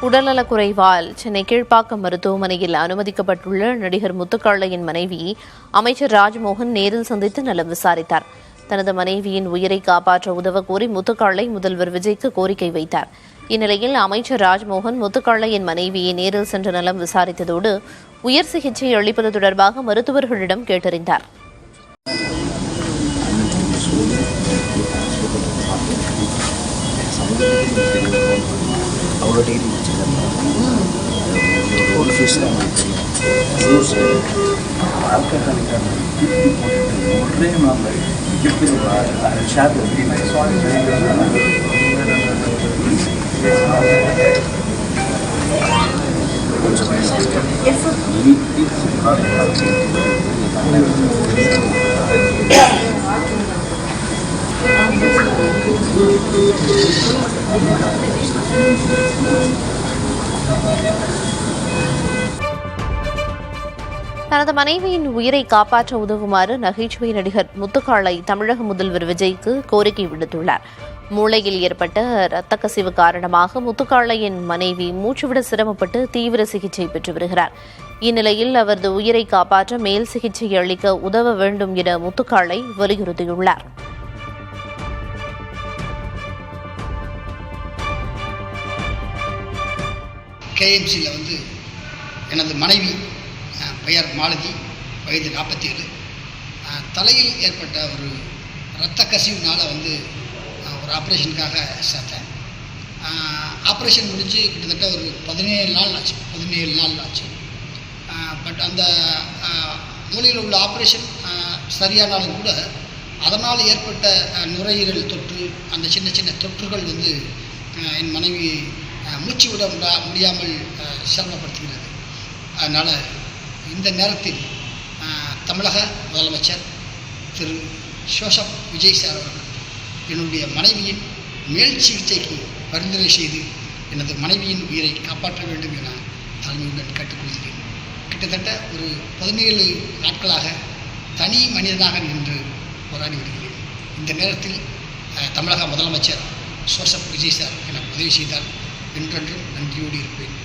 உடல்நலக்குறைவால் சென்னை கீழ்ப்பாக்கம் மருத்துவமனையில் அனுமதிக்கப்பட்டுள்ள நடிகர் முத்துக்காளையின் மனைவி அமைச்சர் ராஜ்மோகன் நேரில் சந்தித்து நலம் விசாரித்தார். தனது மனைவியின் உயிரை காப்பாற்ற உதவ கோரி முத்துக்காளை முதல்வர் விஜய்க்கு கோரிக்கை வைத்தார். இந்நிலையில் அமைச்சர் ராஜ்மோகன் முத்துக்காளையின் மனைவியை நேரில் சென்று நலம் விசாரித்ததோடு உயர் சிகிச்சை அளிப்பது தொடர்பாக மருத்துவர்களிடம் கேட்டறிந்தார். அவ்வளோ டிகிரி முடிச்சிருக்காங்க. ஒரு ஃபிஷ்லாம் ஜூஸ் ஆல்கஹாலிக்கான போட்டுட்டு ஒரே நாளில் எப்படி ஷாப் தனது மனைவியின் உயிரை காப்பாற்ற உதவுமாறு நகைச்சுவை நடிகர் முத்துக்காளை தமிழக முதல்வர் விஜய்க்கு கோரிக்கை விடுத்துள்ளார். மூளையில் ஏற்பட்ட இரத்த கசிவு காரணமாக முத்துக்காளையின் மனைவி மூச்சுவிட சிரமப்பட்டு தீவிர சிகிச்சை பெற்று வருகிறார். இந்நிலையில் அவரது உயிரை காப்பாற்ற மேல் சிகிச்சை அளிக்க உதவ வேண்டும் என முத்துக்காளை வலியுறுத்தியுள்ளார். கேஎம்சியில் எனது மனைவி பெயர் மாலதி, வயது 47. தலையில் ஏற்பட்ட ஒரு இரத்த கசிவுனால் ஒரு ஆப்ரேஷனுக்காக சேர்த்தேன். ஆப்ரேஷன் முடிஞ்சு கிட்டத்தட்ட ஒரு 17 நாள் ஆச்சு. பட் அந்த மூளையில் உள்ள ஆப்ரேஷன் சரியானாலும் கூட அதனால் ஏற்பட்ட நுரையீரல் தொற்று, அந்த சின்ன சின்ன தொற்றுகள் என் மனைவி மூச்சு விட முடியாமல் சிரமப்படுத்துகிறது. அதனால் இந்த நேரத்தில் தமிழக முதலமைச்சர் திரு ஜோசப் விஜய் சார் அவர்கள் என்னுடைய மனைவியின் மேல் சிகிச்சைக்கு பரிந்துரை செய்து எனது மனைவியின் உயிரை காப்பாற்ற வேண்டும் என தாழ்மையுடன் கேட்டுக்கொள்கிறேன். கிட்டத்தட்ட ஒரு 17 நாட்களாக தனி மனிதனாக நின்று போராடி வருகிறேன். இந்த நேரத்தில் தமிழக முதலமைச்சர் ஜோசப் விஜய் சார் எனக்கு உதவி செய்தால் என்றென்றும் நன்றியோடு இருப்பேன்.